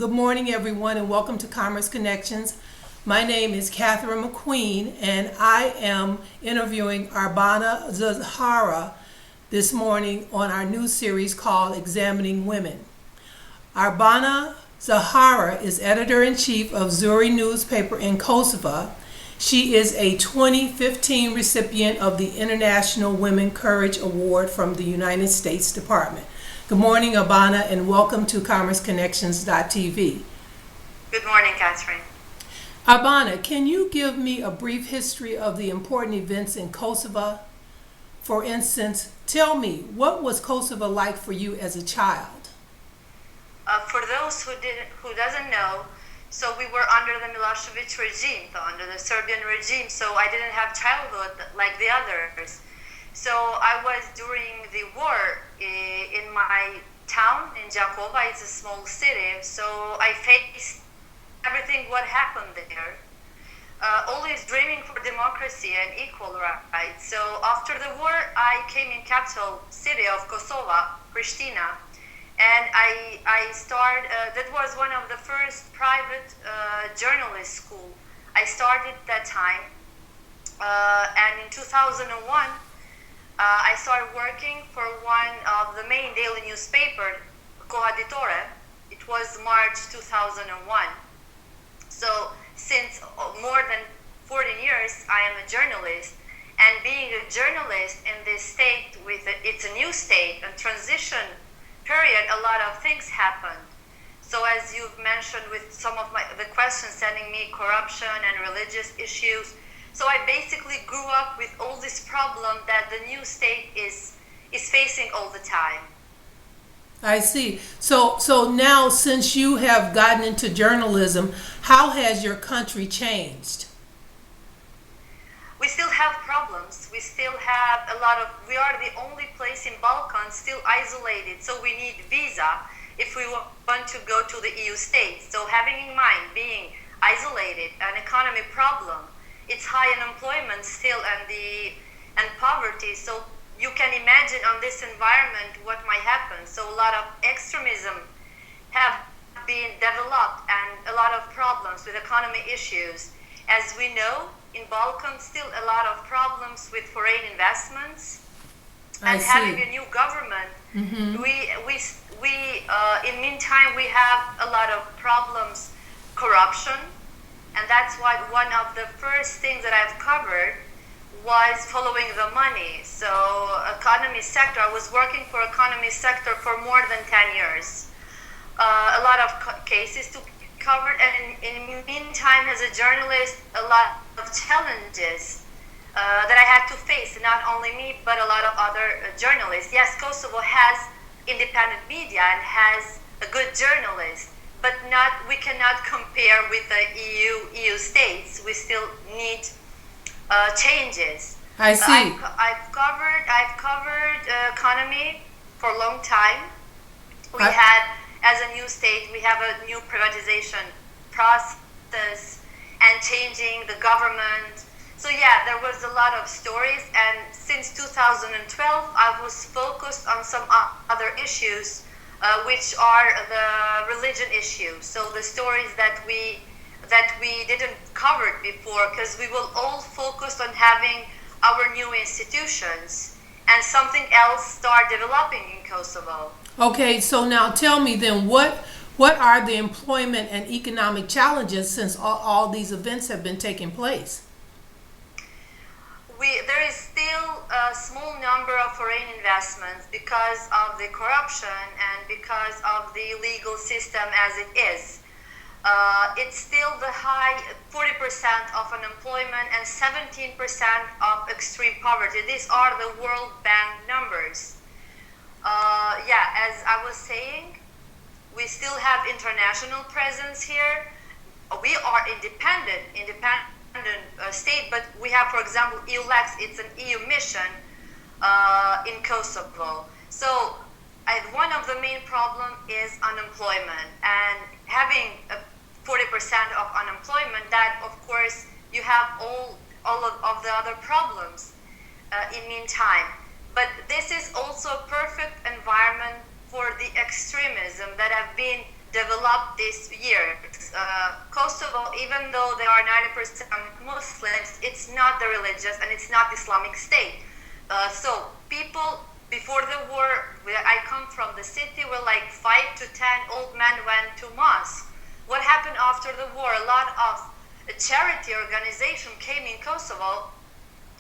Good morning, everyone, and welcome to Commerce Connections. My name is Catherine McQueen, and I am interviewing Arbana Xharra this morning on our new series called Examining Women. Arbana Xharra is editor-in-chief of Xuri newspaper in Kosovo. She is a 2015 recipient of the International Women Courage Award from the United States Department. Good morning, Arbana, and welcome to CommerceConnections.tv. Good morning, Catherine. Arbana, can you give me a brief history of the important events in Kosovo? For instance, tell me, what was Kosovo like for you as a child? For those who doesn't know, so we were under the Milosevic regime, so under the Serbian regime, so I didn't have childhood like the others. So I was during the war in my town in 𝒥𝑜𝒽𝓃. It's a small city, so I faced everything what happened there. Always dreaming for democracy and equal rights. So after the war, I came in capital city of Kosovo, Pristina, and I started. That was one of the first private journalist school. I started that time, and in 2001. I started working for one of the main daily newspaper, 𝒥𝑜𝒽𝓃-𝓃. It was March 2001. So since more than 14 years, I am a journalist. And being a journalist in this state, it's a new state, a transition period, a lot of things happened. So as you've mentioned with some of the questions sending me corruption and religious issues, so I basically grew up with all this problem that the new state is facing all the time. I see. So now, since you have gotten into journalism, how has your country changed? We still have problems. We still have a lot of, we are the only place in Balkans still isolated, so we need visa if we want to go to the EU states. So having in mind being isolated, an economy problem, it's high unemployment still and poverty. So you can imagine on this environment what might happen. So a lot of extremism have been developed and a lot of problems with economy issues. As we know, in Balkans still a lot of problems with foreign investments and having a new government. Mm-hmm. In meantime we have a lot of problems, corruption. And that's why one of the first things that I've covered was following the money. So economy sector, I was working for economy sector for more than 10 years. A lot of cases to cover, and in the meantime, as a journalist, a lot of challenges that I had to face, not only me, but a lot of other journalists. Yes, Kosovo has independent media and has a good journalist, but we cannot compare with the EU states. We still need changes. I see. I've covered economy for a long time. We had, as a new state, we have a new privatization process and changing the government. So yeah, there was a lot of stories, and since 2012, I was focused on some other issues, which are the religion issues. So the stories that we didn't cover before, because we will all focus on having our new institutions and something else start developing in Kosovo. Okay, so now tell me then, what are the employment and economic challenges since all these events have been taking place? There is still a small number of foreign investments because of the corruption and because of the legal system as it is. It's still the high 40% of unemployment and 17% of extreme poverty. These are the World Bank numbers. As I was saying, we still have international presence here. We are independent state, but we have, for example, EULEX. It's an EU mission in Kosovo. So one of the main problem is unemployment, and having 40% of unemployment, that of course you have all of the other problems in meantime. But this is also a perfect environment for the extremism that have been developed this year. Kosovo, even though there are 90% Muslims, it's not the religious and it's not Islamic State. So people before the war, where I come from, the city were like 5 to 10 old men went to mosque. What happened after the war? A lot of charity organization came in Kosovo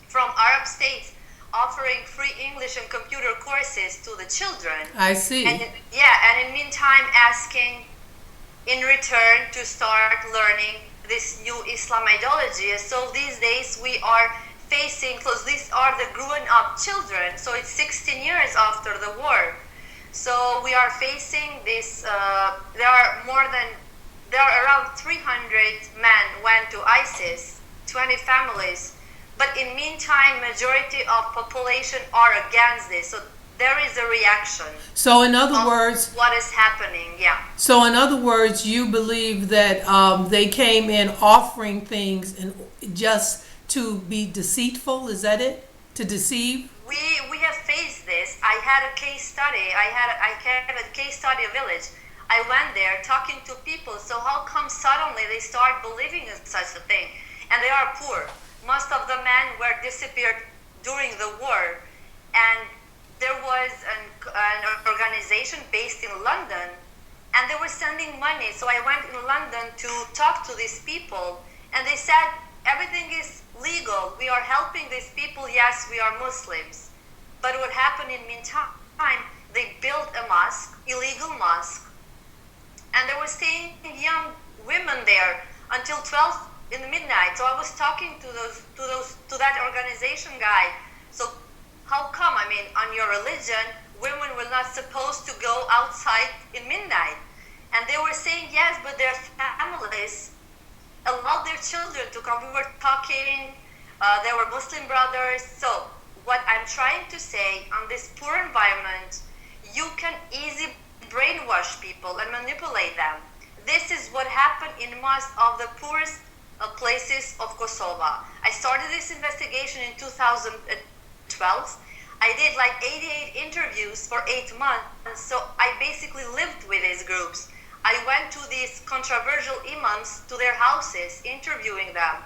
from Arab states offering free English and computer courses to the children. I see. And in meantime asking in return to start learning this new Islam ideology. So these days we are facing, because these are the grown up children, so it's 16 years after the war. So we are facing this, there are around 300 men went to ISIS, 20 families, but in meantime, majority of population are against this. So there is a reaction. So in other words, what is happening? Yeah. So in other words, you believe that they came in offering things and just to be deceitful. Is that it? To deceive? We have faced this. I had a case study. I have a case study village. I went there talking to people. So how come suddenly they start believing in such a thing? And they are poor. Most of the men were disappeared during the war, and there was an organization based in London, and they were sending money. So I went in London to talk to these people, and they said everything is legal. We are helping these people. Yes, we are Muslims. But what happened in meantime? They built a mosque, illegal mosque, and they were staying young women there until 12 in the midnight. So I was talking to that organization guy. So how come? I mean, on your religion, women were not supposed to go outside in midnight. And they were saying yes, but their families allowed their children to come. We were talking, there were Muslim brothers. So what I'm trying to say, on this poor environment, you can easily brainwash people and manipulate them. This is what happened in most of the poorest places of Kosovo. I started this investigation in 2012. I did like 88 interviews for 8 months, so I basically lived with these groups. I went to these controversial imams to their houses, interviewing them,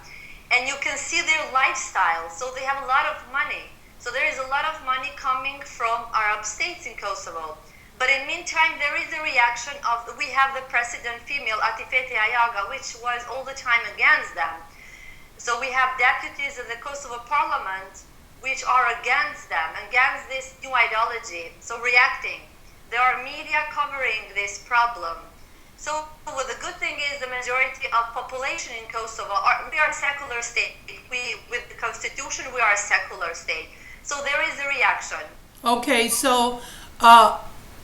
and you can see their lifestyle. So they have a lot of money. So there is a lot of money coming from Arab states in Kosovo. But in meantime, there is a reaction of, we have the president female, Atifete Ayaga, which was all the time against them. So we have deputies in the Kosovo parliament, which are against them, against this new ideology, so reacting. There are media covering this problem. So well, the good thing is the majority of population in Kosovo, we are a secular state. With the constitution, we are a secular state. So there is a reaction. Okay, so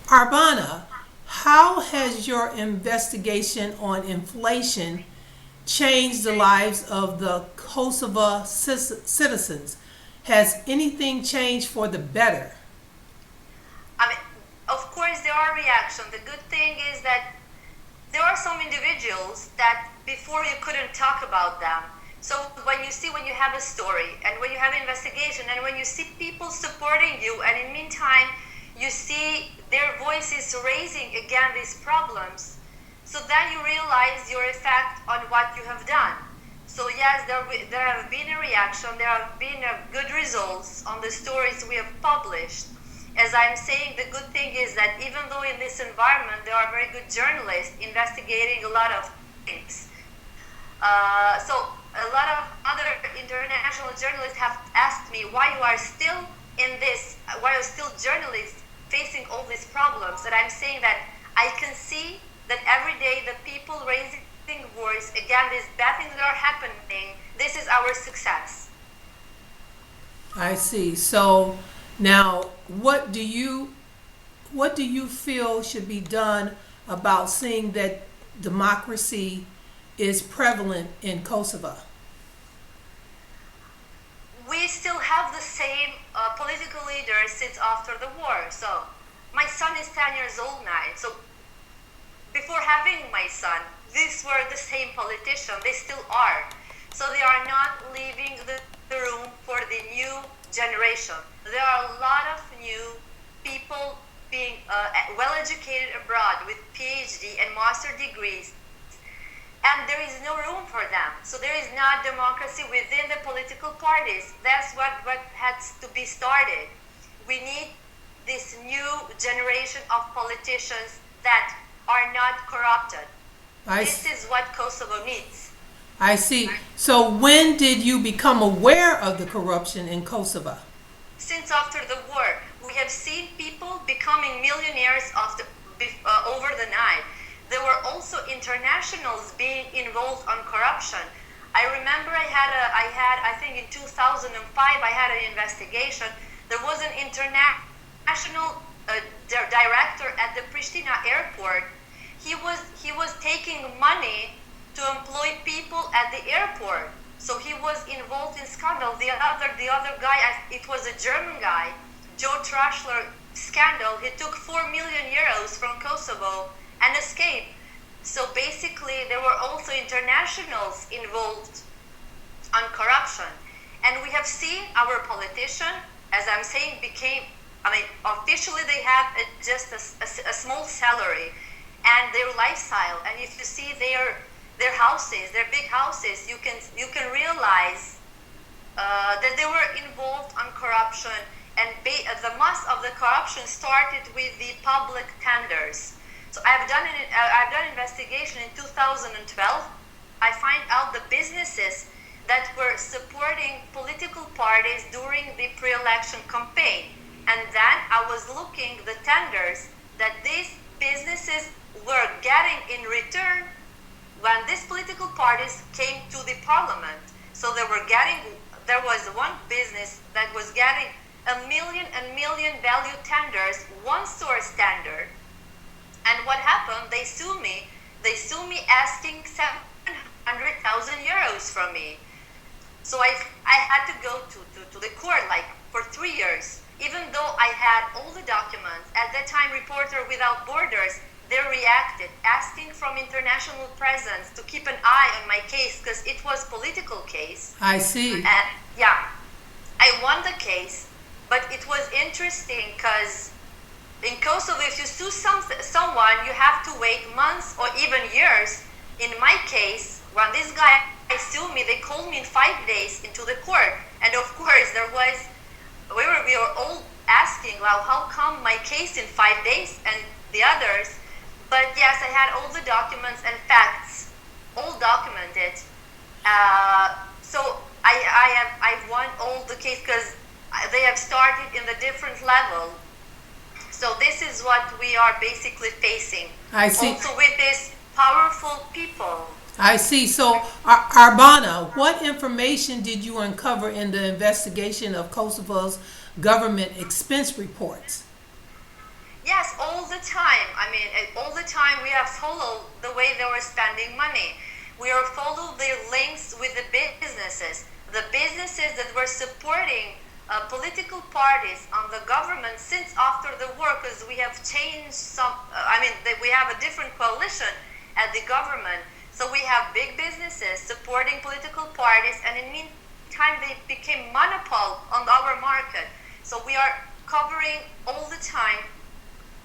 Arbana, how has your investigation on inflation changed the lives of the Kosovo citizens? Has anything changed for the better? I mean, of course there are reactions. The good thing is that there are some individuals that before you couldn't talk about them. So when you have a story and when you have investigation and when you see people supporting you, and in meantime you see their voices raising against these problems, so then you realize your effect on what you have done. So yes, there have been a reaction, there have been good results on the stories we have published. As I'm saying, the good thing is that even though in this environment there are very good journalists investigating a lot of things. So a lot of other international journalists have asked me why you are still in this, why are still journalists facing all these problems. And I'm saying that I can see that every day the people raising voice again, these bad things that are happening, this is our success. I see. So now what do you feel should be done about seeing that democracy is prevalent in Kosovo? We still have the same political leaders since after the war. So my son is 10 years old now. So before having my son, these were the same politicians. They still are. So they are not leaving the room for the new generation. There are a lot of new people being well educated abroad with PhD and master degrees, and there is no room for them. So there is not democracy within the political parties. That's what has to be started. We need this new generation of politicians that are not corrupted. This is what Kosovo needs. I see. So when did you become aware of the corruption in Kosovo? Since after the war, we have seen people becoming millionaires over the night. There were also internationals being involved on corruption. I remember I think in 2005 I had an investigation. There was an international director at the Pristina airport. He was taking money to employ people at the airport. So he was involved in scandal. The other guy, it was a German guy, Joe Trashler scandal. He took 4 million euros from Kosovo and escaped. So basically, there were also internationals involved on corruption. And we have seen our politician, as I'm saying, officially they have just a small salary and their lifestyle. And if you see their houses, their big houses, you can realize that they were involved on corruption. And the most of the corruption started with the public tenders. So I've done investigation in 2012. I find out the businesses that were supporting political parties during the pre-election campaign. And then I was looking the tenders that these businesses were getting in return when these political parties came to the parliament. So there was one business that was getting a million value tenders, one source tender. And what happened? They sue me asking 700,000 euros from me. So I had to go to the court like for 3 years. Even though I had all the documents, at that time Reporter Without Borders, they reacted, asking from international presence to keep an eye on my case because it was political case. I see. And yeah, I won the case, but it was interesting because in Kosovo, if you sue someone, you have to wait months or even years. In my case, when this guy sued me, they called me in 5 days into the court. And of course, we were all asking, well, how come my case in 5 days and the others? But yes, I had all the documents and facts, all documented. So I've won all the case because they have started in the different level. So this is what we are basically facing. I see. Also with these powerful people. I see. So, Arbana, what information did you uncover in the investigation of Kosovo's government expense reports? Yes, all the time. All the time we have followed the way they were spending money. We have followed their links with the businesses that were supporting political parties on the government since after the war, because we have changed we have a different coalition at the government. So we have big businesses supporting political parties, and in the meantime they became monopoly on our market. So we are covering all the time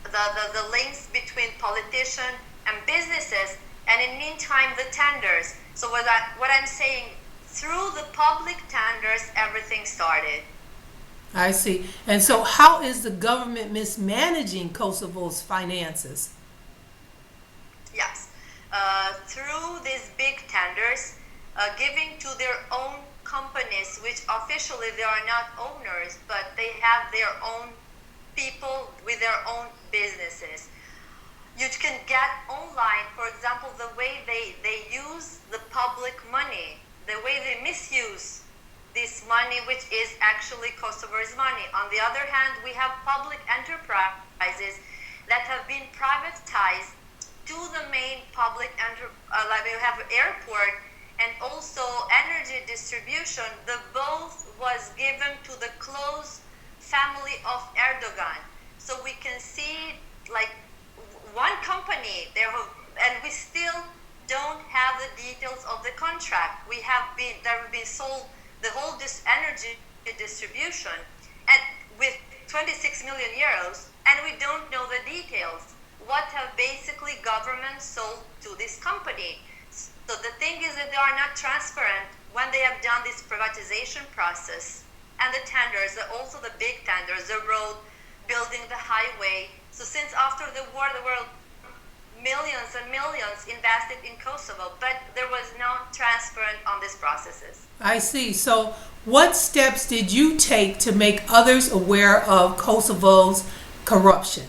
the links between politicians and businesses, and in the meantime the tenders. So what I'm saying, through the public tenders, everything started. I see. And so how is the government mismanaging Kosovo's finances? Yes. Through these big tenders, giving to their own companies, which officially they are not owners, but they have their own people with their own businesses. You can get online, for example, the way they use the public money, the way they misuse this money, which is actually Kosovo's money. On the other hand, we have public enterprises that have been privatized to the main public like we have airport and also energy distribution. The both was given to the close family of Erdogan. So we can see like one company there, and we still don't have the details of the contract. There have been sold the whole energy distribution and with 26 million euros, and we don't know what have basically government sold to this company. So the thing is that they are not transparent when they have done this privatization process and the tenders, also the big tenders, the road, building the highway. So since after the war, there were millions and millions invested in Kosovo, but there was no transparent on these processes. I see. So what steps did you take to make others aware of Kosovo's corruption?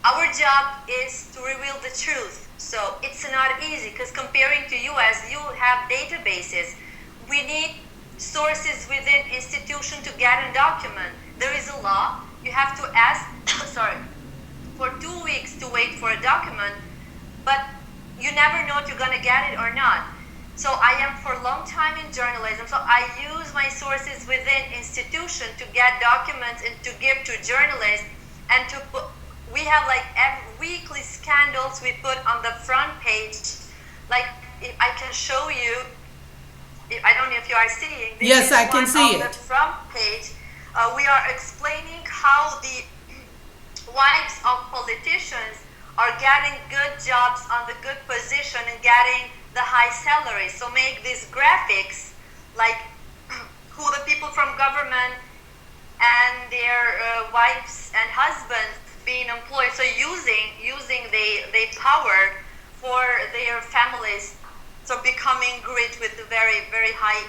Our job is to reveal the truth. So it's not easy because comparing to US, you have databases. We need sources within institution to get a document. There is a law. You have to ask, for 2 weeks to wait for a document, but you never know if you're going to get it or not. So I am for a long time in journalism, so I use my sources within institution to get documents and to give to journalists, and to put, we have like every weekly scandals we put on the front page. Like, if I can show you, I don't know if you are seeing. Yes, I can see it. On the front page, we are explaining how the wives of politicians are getting good jobs on the good position and getting the high salaries. So make these graphics like who the people from government and their wives and husbands being employed. So using the power for their families. So becoming rich with the very, very high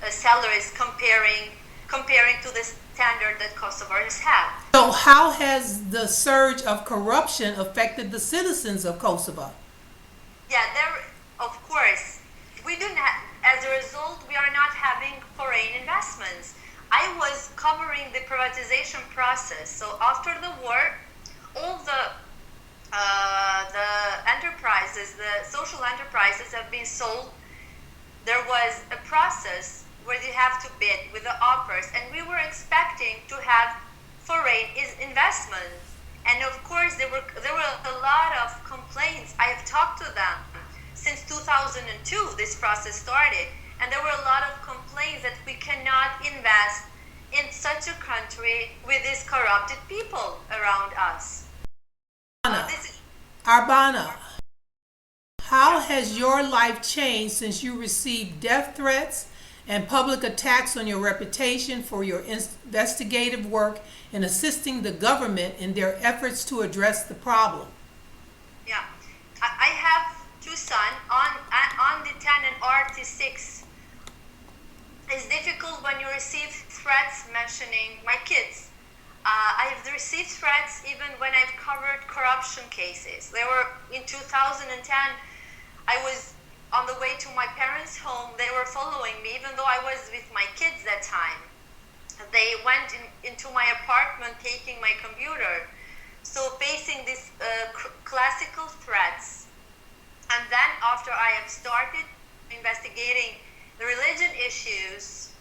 salaries comparing to the standard that Kosovars have. So how has the surge of corruption affected the citizens of Kosovo? Yeah, of course. We do not, as a result, we are not having foreign investments. I was covering the privatization process. So after the war, all the enterprises, the social enterprises have been sold. There was a process where you have to bid with the offers, and we were expecting to have foreign investments. And of course, there were a lot of complaints. I have talked to them since 2002. This process started, and there were a lot of complaints that we cannot invest in such a country with these corrupted people around us. Arbana, how has your life changed since you received death threats and public attacks on your reputation for your investigative work in assisting the government in their efforts to address the problem? Yeah, I have two sons on the 10 and RT6. It's difficult when you receive threats mentioning my kids. I have received threats even when I've covered corruption cases. They were in 2010. I was on the way to my parents' home. They were following me, even though I was with my kids that time. They went into my apartment, taking my computer. So facing these classical threats. And then after I have started investigating the religion issues,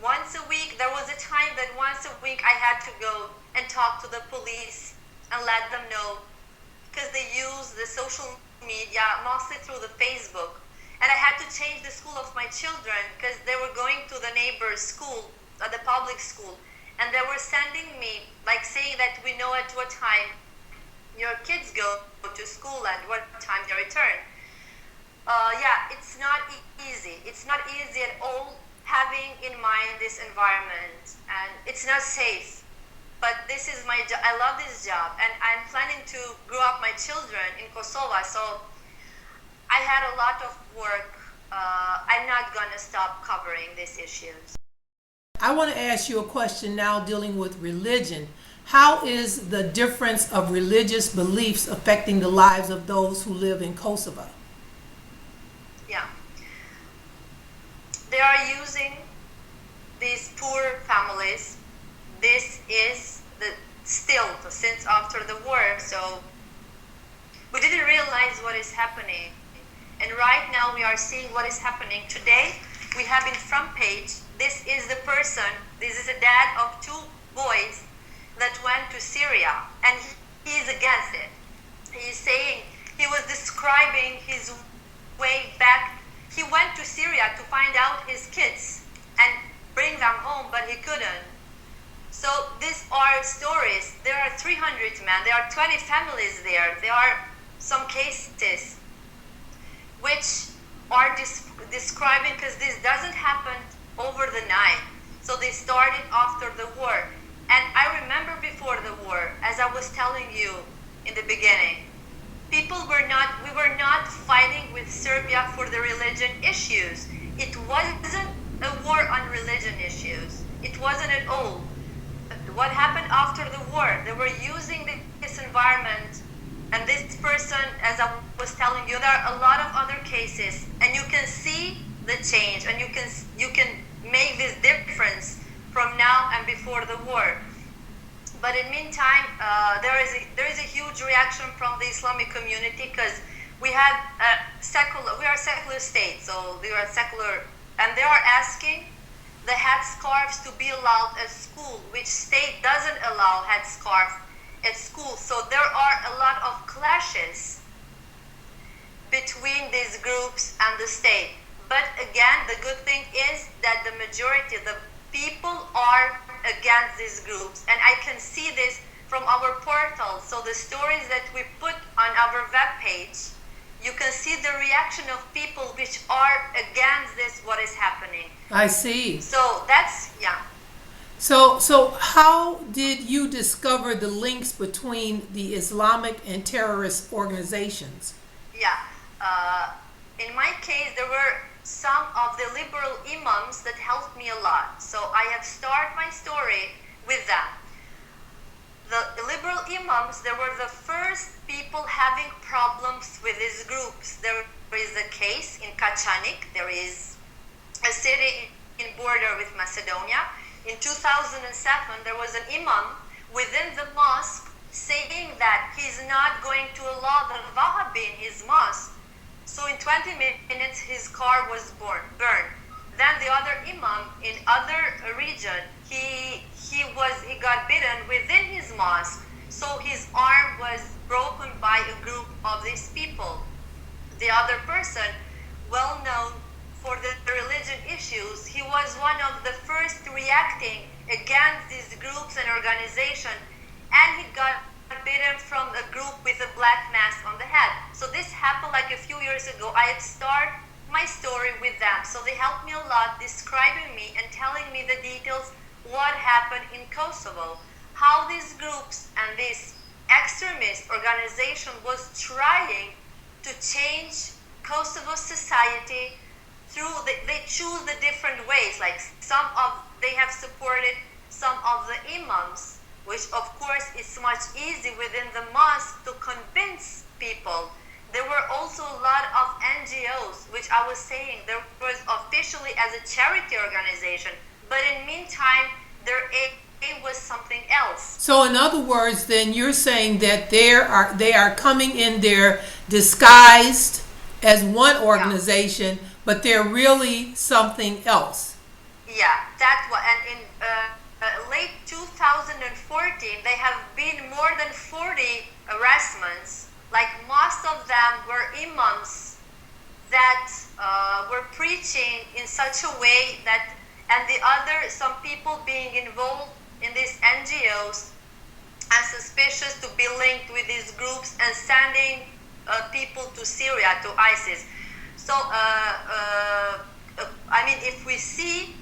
once a week, there was a time that once a week I had to go and talk to the police and let them know, because they use the social media, mostly through the Facebook. And I had to change the school of my children because they were going to the neighbor's school, the public school. And they were sending me, like saying that we know at what time your kids go to school and what time they return. Yeah, it's not easy. It's not easy at all having in mind this environment, and it's not safe. But this is my job. I love this job, and I'm planning to grow up my children in Kosovo. So I had a lot of work. I'm not gonna stop covering these issues. I want to ask you a question now dealing with religion. How is the difference of religious beliefs affecting the lives of those who live in Kosovo? Yeah. They are using these poor families. This is still since after the war, so we didn't realize what is happening. And right now we are seeing what is happening. Today we have in front page, this is the person, this is a dad of two boys that went to Syria, and he is against it. He is saying, he was describing his way back. He went to Syria to find out his kids and bring them home, but he couldn't. So these are stories. There are 300 men. There are 20 families there. There are some cases which are describing, because this doesn't happen over the night. So they started after the war. And I remember before the war, as I was telling you in the beginning, we were not fighting with Serbia for the religion issues. It wasn't a war on religion issues. It wasn't at all. What happened after the war, they were using this environment, and this person, as I was telling you, there are a lot of other cases, and you can see the change, and you can make this difference from now and before the war. But in meantime, there is a huge reaction from the Islamic community, because we are a secular state, so we are secular, and they are asking the headscarves to be allowed at school, which state doesn't allow headscarf at school. So there are a lot of clashes between these groups and the state. But again, the good thing is that the majority of the people are against these groups, and I can see this from our portal. So the stories that we put on our webpage, you can see the reaction of people which are against this, what is happening. I see. So that's, yeah. So how did you discover the links between the Islamic and terrorist organizations? Yeah. In my case, there were some of the liberal imams that helped me a lot. So I have started my story with them. The liberal imams, they were the first people having problems with these groups. There is a case in 𝒥𝑜𝒽𝓃. There is a city in border with Macedonia. In 2007, there was an imam within the mosque saying that he's not going to allow the Wahhabi in his mosque. So in 20 minutes, his car was burned. Then the other imam in other region, he got bitten within his mosque. So his arm was broken by a group of these people. The other person, well known for the religion issues, he was one of the first reacting against these groups and organizations, and he got bitten from a group with a black mask on the head. So this happened like a few years ago. I had started my story with them, so they helped me a lot, describing me and telling me the details, what happened in Kosovo, how these groups and this extremist organization was trying to change Kosovo society through they choose the different ways. Like they have supported some of the imams, which of course is much easy within the mosque to convince people. There were also a lot of NGOs, which I was saying there was officially as a charity organization, but in meantime their aim was something else. So in other words, then you're saying that they are coming in there disguised as one organization, yeah, but they're really something else. Yeah, that was, and in late 2014, they have been more than 40 arrestments. Like most of them were imams that were preaching in such a way that, and the other, some people being involved in these NGOs and suspicious to be linked with these groups and sending people to Syria, to ISIS. So, I mean, if we see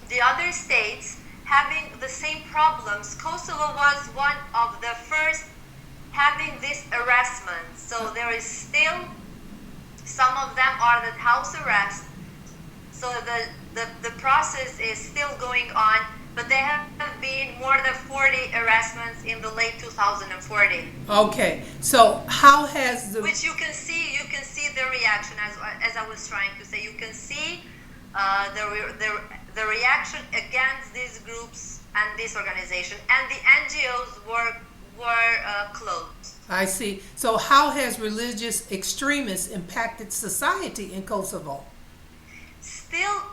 the other states having the same problems, Kosovo was one of the first having this arrestment. So there is still, some of them are the house arrest. So the process is still going on, but there have been more than 40 arrestments in the late 2014. Okay, so how has the... Which you can see the reaction, as I was trying to say. You can see the reaction against these groups and this organization, and the NGOs were closed. I see. So how has religious extremists impacted society in Kosovo? Still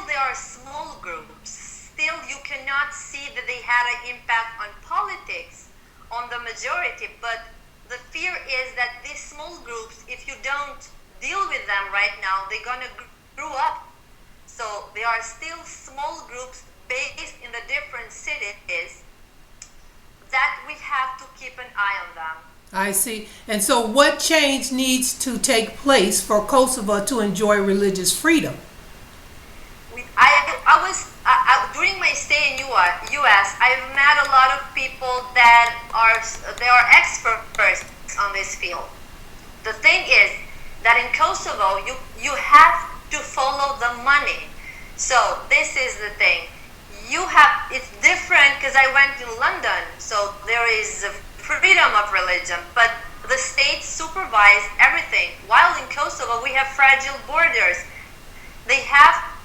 there are small groups. Still you cannot see that they had an impact on politics, on the majority, but the fear is that these small groups, if you don't deal with them right now, they're gonna grow up. So there are still small groups based in the different cities that we have to keep an eye on them. I see. And so what change needs to take place for Kosovo to enjoy religious freedom? During my stay in U.S., I've met a lot of people that are experts on this field. The thing is that in Kosovo, you have to follow the money. So this is the thing. It's different because I went to London, so there is freedom of religion, but the state supervise everything. While in Kosovo, we have fragile borders. They have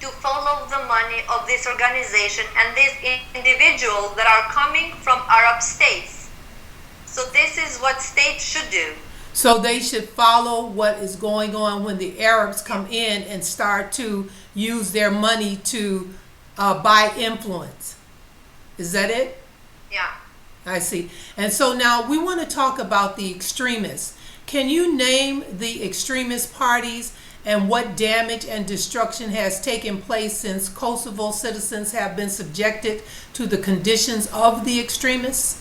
to follow the money of this organization and these individuals that are coming from Arab states. So this is what states should do. So they should follow what is going on when the Arabs come in and start to use their money to buy influence. Is that it? Yeah. I see. And so now we want to talk about the extremists. Can you name the extremist parties and what damage and destruction has taken place since Kosovo citizens have been subjected to the conditions of the extremists?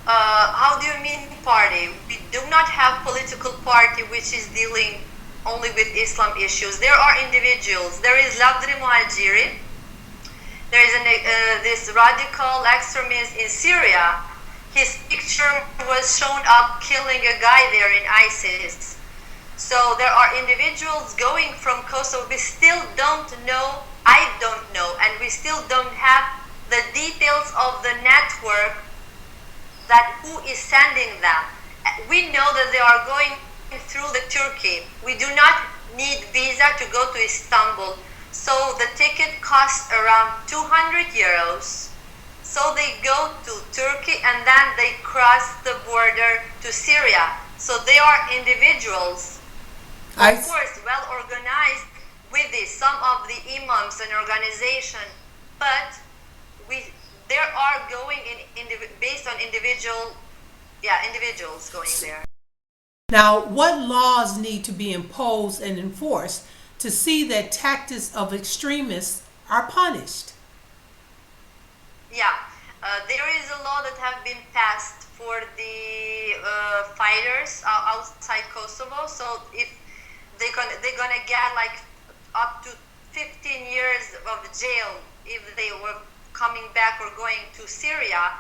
How do you mean party? We do not have political party which is dealing only with Islam issues. There are individuals. There is 𝒥𝑜𝒽𝓃-𝓈𝑜𝓃-𝑀𝒸𝒬𝓊𝑒𝓃. There is this radical extremist in Syria. His picture was shown up killing a guy there in ISIS. So there are individuals going from Kosovo. We still don't know, I don't know, and we still don't have the details of the network that who is sending them. We know that they are going through the Turkey. We do not need visa to go to Istanbul. So the ticket costs around 200 euros. So they go to Turkey and then they cross the border to Syria. So they are individuals, of course, well organized with this, some of the imams and organization, but they are going based on individuals going there. Now, what laws need to be imposed and enforced to see that tactics of extremists are punished? Yeah, there is a law that have been passed for the fighters outside Kosovo. So if they're gonna get like up to 15 years of jail if they were coming back or going to Syria.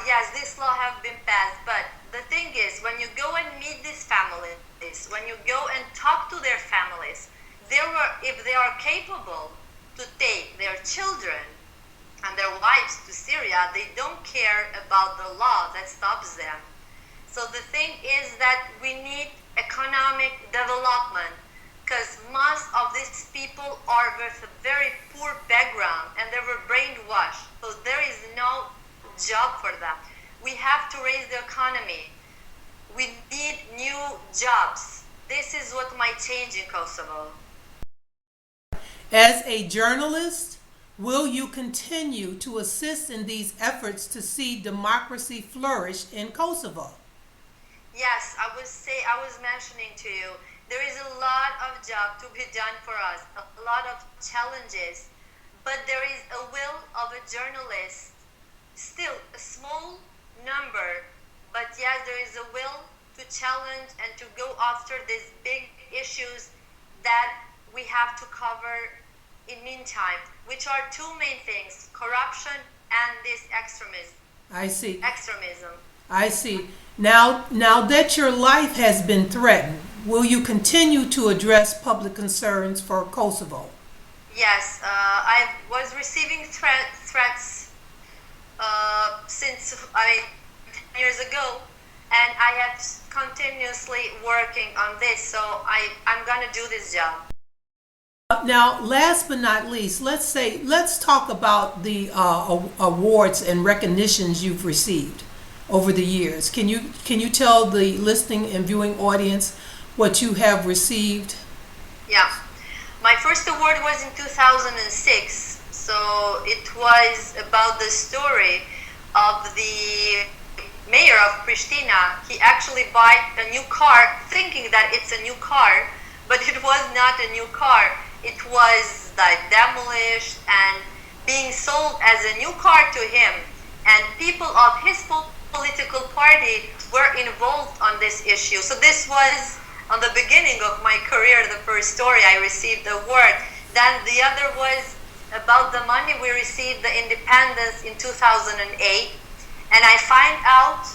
Yes, this law have been passed, but the thing is, when you go and meet these families, when you go and talk to their families, if they are capable to take their children and their wives to Syria, they don't care about the law that stops them. So the thing is that we need economic development, because most of these people are with a very poor background and they were brainwashed. So there is no job for them. We have to raise the economy. We need new jobs. This is what might change in Kosovo. As a journalist, will you continue to assist in these efforts to see democracy flourish in Kosovo? Yes, I was mentioning to you, there is a lot of job to be done for us, a lot of challenges, but there is a will of a journalist, still a small number, but yes, there is a will to challenge and to go after these big issues that we have to cover in meantime, which are two main things: corruption and this extremism. I see. Extremism. I see. Now that your life has been threatened, will you continue to address public concerns for Kosovo? Yes, I was receiving threats since 10 years ago, and I have continuously working on this, so I'm gonna do this job. Now, last but not least, let's talk about the awards and recognitions you've received over the years. Can you tell the listening and viewing audience what you have received? Yeah, my first award was in 2006. So it was about the story of the mayor of Pristina. He actually bought a new car thinking that it's a new car, but it was not a new car. It was like demolished and being sold as a new car to him, and people of his political party were involved on this issue. So this was on the beginning of my career, the first story I received the award. Then the other was about the money we received the independence in 2008, and I find out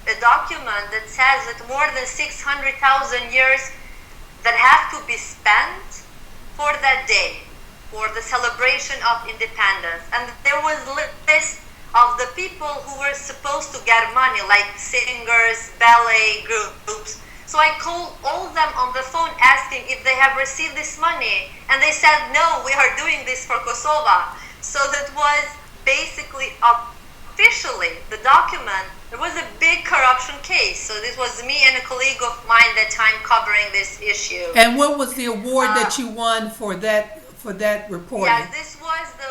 a document that says that more than 600,000 years that have to be spent for that day, for the celebration of independence. And there was a list of the people who were supposed to get money, like singers, ballet groups. So I called all of them on the phone asking if they have received this money, and they said, no, we are doing this for Kosovo. So that was basically officially the document. There was a big corruption case. So this was me and a colleague of mine that time covering this issue. And what was the award that you won for that reporting? Yes, this was the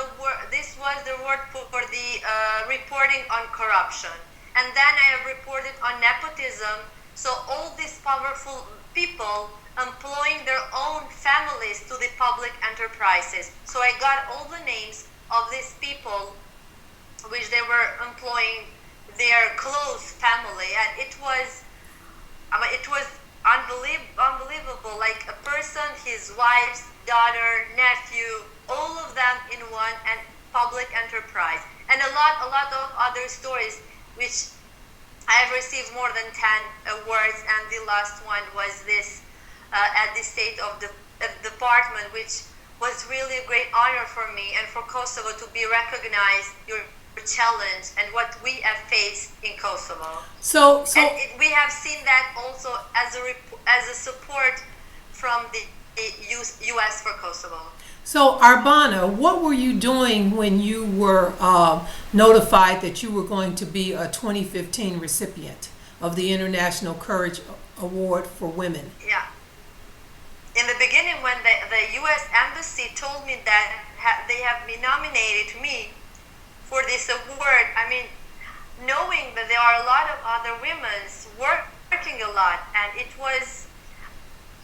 award for the reporting on corruption. And then I have reported on nepotism. So all these powerful people employing their own families to the public enterprises. So I got all the names of these people which they were employing their close family, and it was unbelievable. Like a person, his wife's daughter, nephew, all of them in one, and public enterprise, and a lot of other stories which I have received more than 10 awards, and the last one was this at the State of the Department, which was really a great honor for me and for Kosovo to be recognized, your challenge and what we have faced in Kosovo. So we have seen that also as a support from the U.S. for Kosovo. So Arbana, what were you doing when you were notified that you were going to be a 2015 recipient of the International Courage Award for Women? Yeah. In the beginning, when the U.S. Embassy told me that they have nominated me for this award, I mean, knowing that there are a lot of other women working a lot, and it was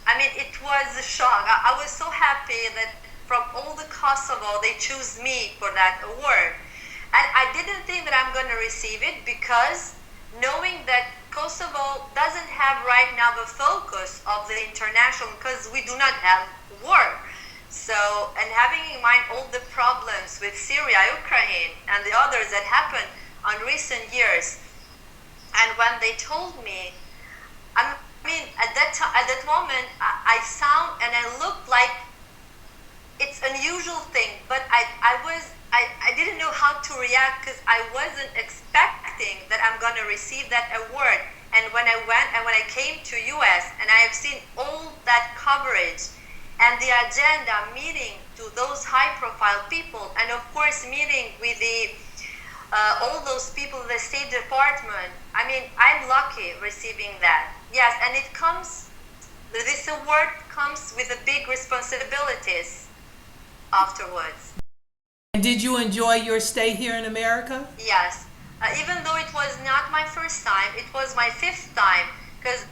a shock. I was so happy that from all the Kosovo, they choose me for that award. And I didn't think that I'm going to receive it, because knowing that Kosovo doesn't have right now the focus of the international, because we do not have war. So, and having in mind all the problems with Syria, Ukraine, and the others that happened on recent years, and when they told me, I mean, at that moment, I sound and I looked like it's an unusual thing, but I didn't know how to react, because I wasn't expecting that I'm going to receive that award. And when I went and when I came to US, and I have seen all that coverage and the agenda, meeting to those high-profile people, and of course meeting with all those people in the State Department. I mean, I'm lucky receiving that. Yes, and this award comes with a big responsibilities afterwards. And did you enjoy your stay here in America? Yes. Even though it was not my first time, it was my 5th time, because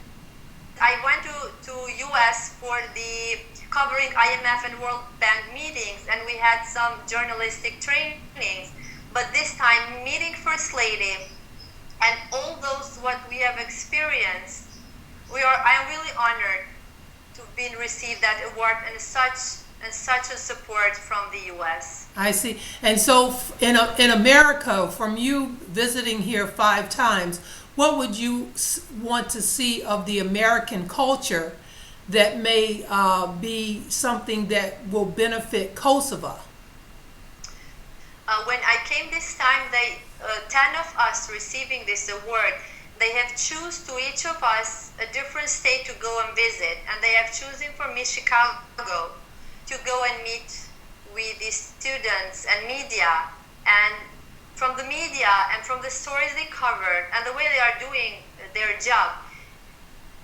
I went to US for the covering IMF and World Bank meetings, and we had some journalistic trainings. But this time, meeting First Lady and all those what we have experienced, I am really honored to be received that award and such a support from the U.S. I see. And so in America, from you visiting here 5 times, what would you want to see of the American culture that may be something that will benefit Kosovo? When I came this time, 10 of us receiving this award, they have chosen to each of us a different state to go and visit, and they have chosen for me Chicago to go and meet with the students and media, and from the media and from the stories they covered and the way they are doing their job,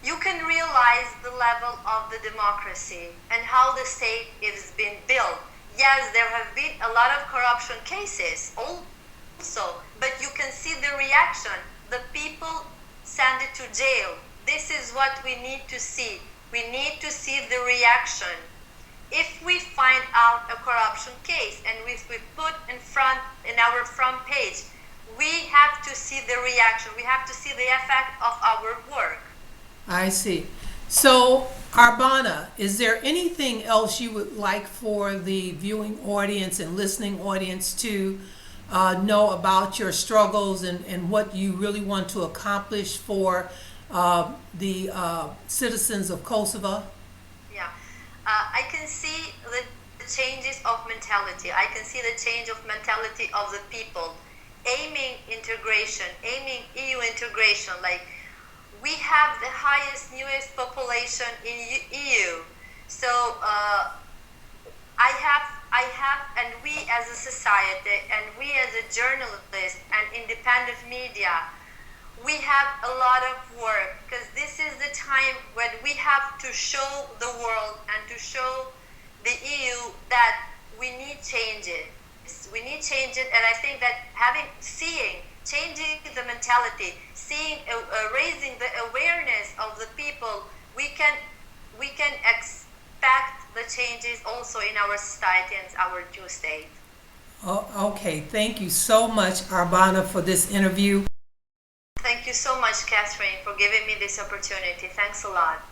you can realize the level of the democracy and how the state is being built. Yes, there have been a lot of corruption cases also, but you can see the reaction. The people send it to jail. This is what we need to see. We need to see the reaction. If we find out a corruption case and if we put in our front page, we have to see the reaction. We have to see the effect of our work. I see. So, Arbana, is there anything else you would like for the viewing audience and listening audience to know about your struggles and what you really want to accomplish for the citizens of Kosovo? Yeah, I can see the changes of mentality. I can see the change of mentality of the people, aiming integration, aiming EU integration. Like, we have the highest, newest population in EU. So and we as a society, and we as a journalist and independent media, we have a lot of work, because this is the time when we have to show the world and to show the EU that we need changes. We need changes, and I think that changing the mentality, raising the awareness of the people, we can expect the changes also in our society and our new state. Oh, okay, thank you so much, Arbana, for this interview. Thank you so much, Catherine, for giving me this opportunity. Thanks a lot.